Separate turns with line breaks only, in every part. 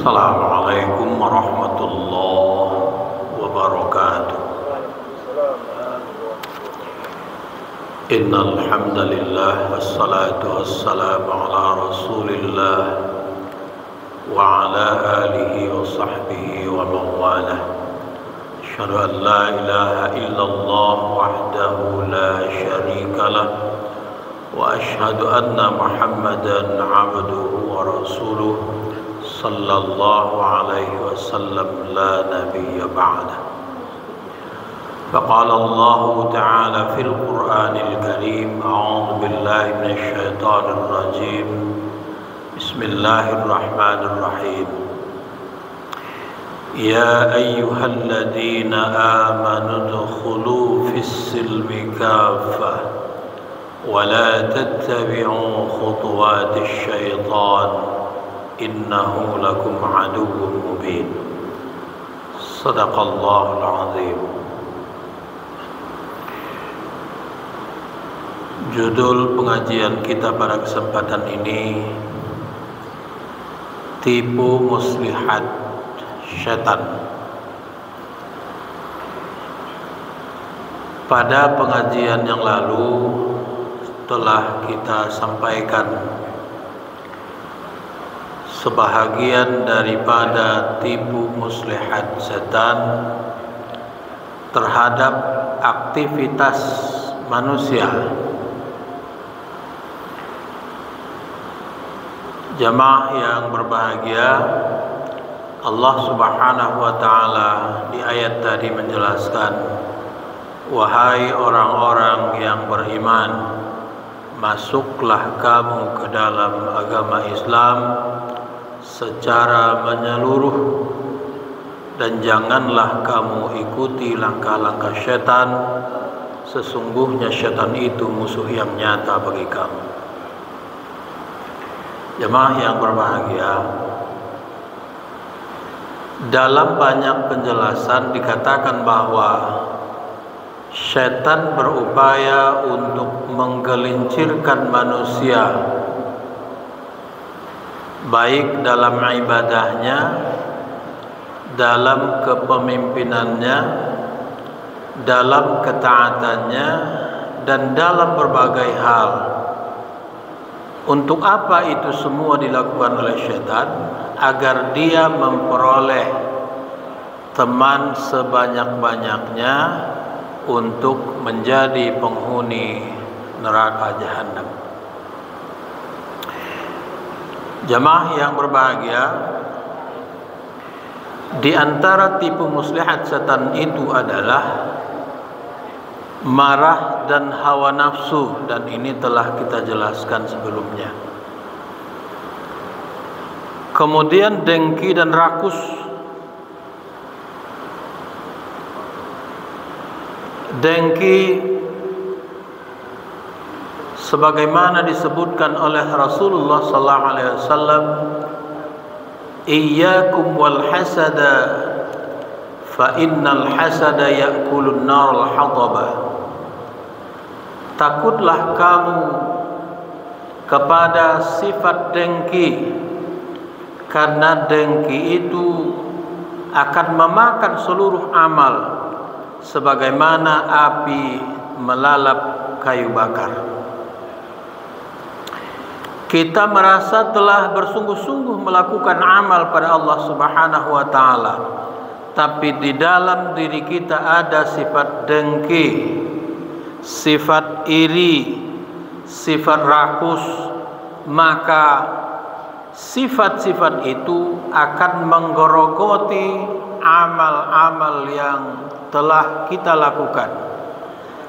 Assalamualaikum warahmatullahi wabarakatuh. Innal hamdalillah wassalatu wassalamu ala Rasulillah wa ala alihi wa sahbihi wa man walah. Asyhadu an la ilaha illallah wahdahu la syarika lah wa asyhadu anna Muhammadan abduhu wa rasuluh sallallahu alaihi wasallam la nabiyya ba'dah. Faqala Allah ta'ala fil Qur'anil Karim, a'udzu billahi minasy syaithanir rajim. Bismillahirrahmanirrahim. Ya ayyuhalladzina amanu udkhulu fis silmi kaffah wa la tattabi'u khutuwatisy syaitan innahu lakum aduwwun mubin. Shadaqallahul azim. Judul pengajian kita pada kesempatan ini, tipu muslihat syaitan. Pada pengajian yang lalu telah kita sampaikan sebahagian daripada tipu muslihat setan terhadap aktivitas manusia. Jamaah yang berbahagia, Allah Subhanahu wa ta'ala di ayat tadi menjelaskan, wahai orang-orang yang beriman, masuklah kamu ke dalam agama Islam secara menyeluruh, dan janganlah kamu ikuti langkah-langkah syaitan. Sesungguhnya syaitan itu musuh yang nyata bagi kamu. Jemaah yang berbahagia, dalam banyak penjelasan dikatakan bahwa syaitan berupaya untuk menggelincirkan manusia, baik dalam ibadahnya, dalam kepemimpinannya, dalam ketaatannya, dan dalam berbagai hal. Untuk apa itu semua dilakukan oleh syaitan? Agar dia memperoleh teman sebanyak-banyaknya untuk menjadi penghuni neraka jahanam. Jamaah yang berbahagia, di antara tipu muslihat setan itu adalah marah dan hawa nafsu, dan ini telah kita jelaskan sebelumnya. Kemudian dengki dan rakus. Dengki sebagaimana disebutkan oleh Rasulullah sallallahu alaihi wasallam, iyyakum wal hasada fa innal hasada ya'kulun naral hadaba. Takutlah kamu kepada sifat dengki, karena dengki itu akan memakan seluruh amal sebagaimana api melalap kayu bakar. Kita merasa telah bersungguh-sungguh melakukan amal pada Allah Subhanahu wa ta'ala, tapi di dalam diri kita ada sifat dengki, sifat iri, sifat rakus, maka sifat-sifat itu akan menggerogoti amal-amal yang telah kita lakukan,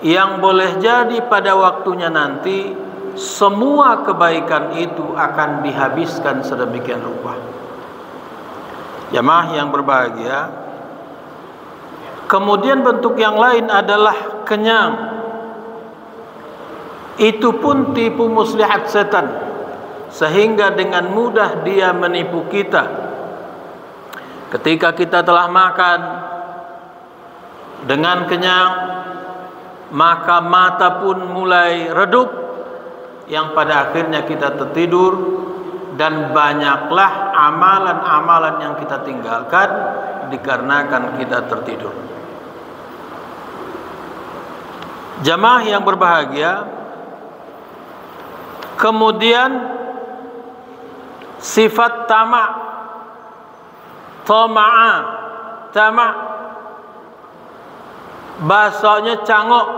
yang boleh jadi pada waktunya nanti semua kebaikan itu akan dihabiskan sedemikian rupa. Jamaah yang berbahagia, kemudian bentuk yang lain adalah kenyang. Itu pun tipu muslihat setan, sehingga dengan mudah dia menipu kita. Ketika kita telah makan dengan kenyang, maka mata pun mulai redup, yang pada akhirnya kita tertidur, dan banyaklah amalan-amalan yang kita tinggalkan dikarenakan kita tertidur. Jamaah yang berbahagia, kemudian sifat tamak, tamak, bahasanya cangok.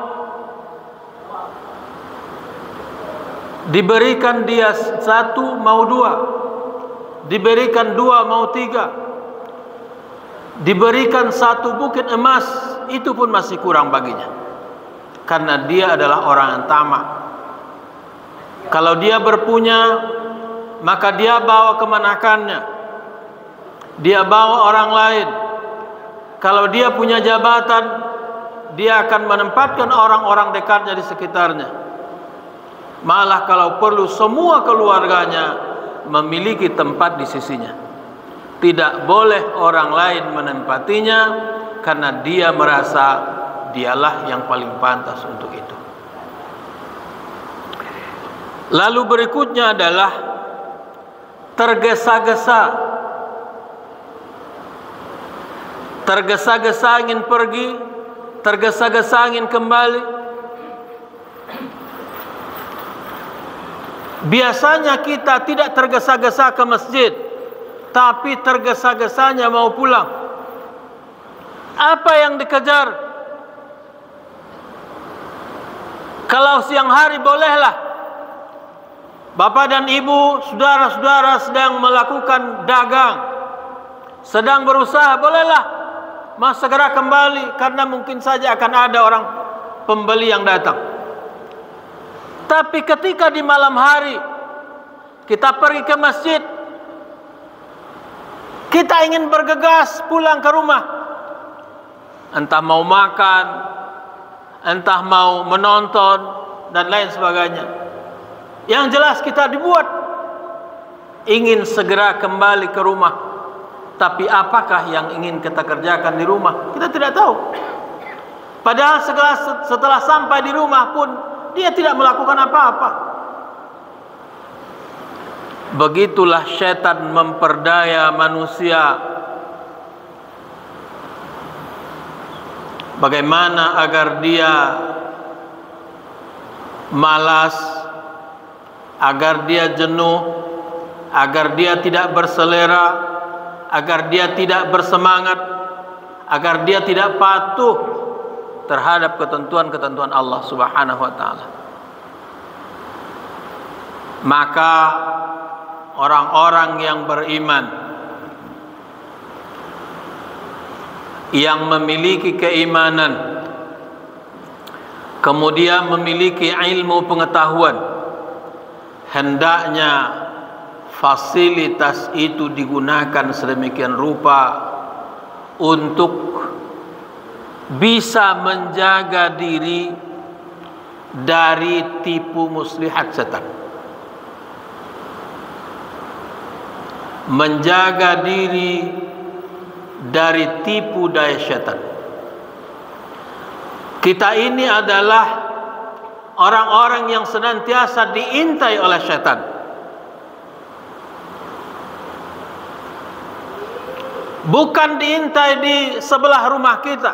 Diberikan dia satu mau dua, diberikan dua mau tiga, diberikan satu bukit emas, itu pun masih kurang baginya, karena dia adalah orang yang tamak. Kalau dia berpunya, maka dia bawa kemenakannya, dia bawa orang lain. Kalau dia punya jabatan, dia akan menempatkan orang-orang dekatnya di sekitarnya. Malah kalau perlu semua keluarganya memiliki tempat di sisinya. Tidak boleh orang lain menempatinya, karena dia merasa dialah yang paling pantas untuk itu. Lalu berikutnya adalah tergesa-gesa. Tergesa-gesa ingin pergi, tergesa-gesa ingin kembali. Biasanya kita tidak tergesa-gesa ke masjid, tapi tergesa-gesanya mau pulang. Apa yang dikejar? Kalau siang hari bolehlah. Bapak dan ibu, saudara-saudara sedang melakukan dagang, sedang berusaha, bolehlah mas segera kembali, karena mungkin saja akan ada orang pembeli yang datang. Tapi ketika di malam hari kita pergi ke masjid, kita ingin bergegas pulang ke rumah, entah mau makan, entah mau menonton dan lain sebagainya. Yang jelas kita dibuat ingin segera kembali ke rumah. Tapi apakah yang ingin kita kerjakan di rumah? Kita tidak tahu. Padahal setelah sampai di rumah pun dia tidak melakukan apa-apa. Begitulah syaitan memperdaya manusia. Bagaimana agar dia malas, agar dia jenuh, agar dia tidak berselera, agar dia tidak bersemangat, agar dia tidak patuh terhadap ketentuan-ketentuan Allah Subhanahu wa taala. Maka orang-orang yang beriman, yang memiliki keimanan, kemudian memiliki ilmu pengetahuan, hendaknya fasilitas itu digunakan sedemikian rupa untuk bisa menjaga diri dari tipu muslihat setan, menjaga diri dari tipu daya setan. Kita ini adalah orang-orang yang senantiasa diintai oleh setan. Bukan diintai di sebelah rumah kita,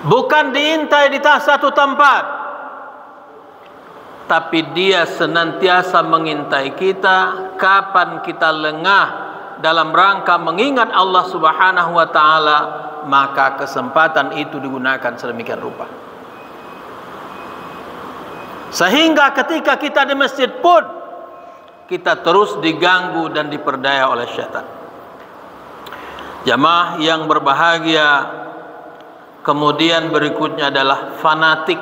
bukan diintai di satu tempat, tapi dia senantiasa mengintai kita kapan kita lengah dalam rangka mengingat Allah Subhanahu wa taala, maka kesempatan itu digunakan sedemikian rupa. Sehingga ketika kita di masjid pun kita terus diganggu dan diperdaya oleh syaitan. Jamaah yang berbahagia, kemudian berikutnya adalah fanatik.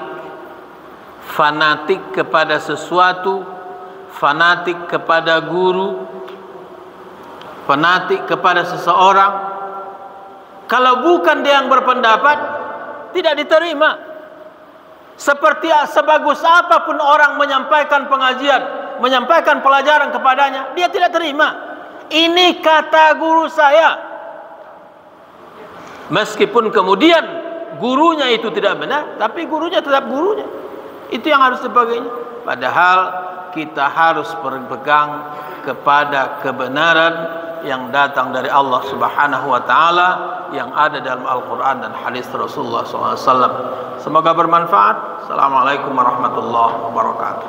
Fanatik kepada sesuatu, fanatik kepada guru, fanatik kepada seseorang. Kalau bukan dia yang berpendapat, tidak diterima. Seperti sebagus apapun orang menyampaikan pengajian, menyampaikan pelajaran kepadanya, dia tidak terima. Ini kata guru saya. Meskipun kemudian gurunya itu tidak benar, tapi gurunya tetap gurunya. Itu yang harus dipegangnya. Padahal kita harus berpegang kepada kebenaran yang datang dari Allah Subhanahu wa taala yang ada dalam Al-Qur'an dan hadis Rasulullah SAW. Semoga bermanfaat. Assalamualaikum warahmatullahi wabarakatuh.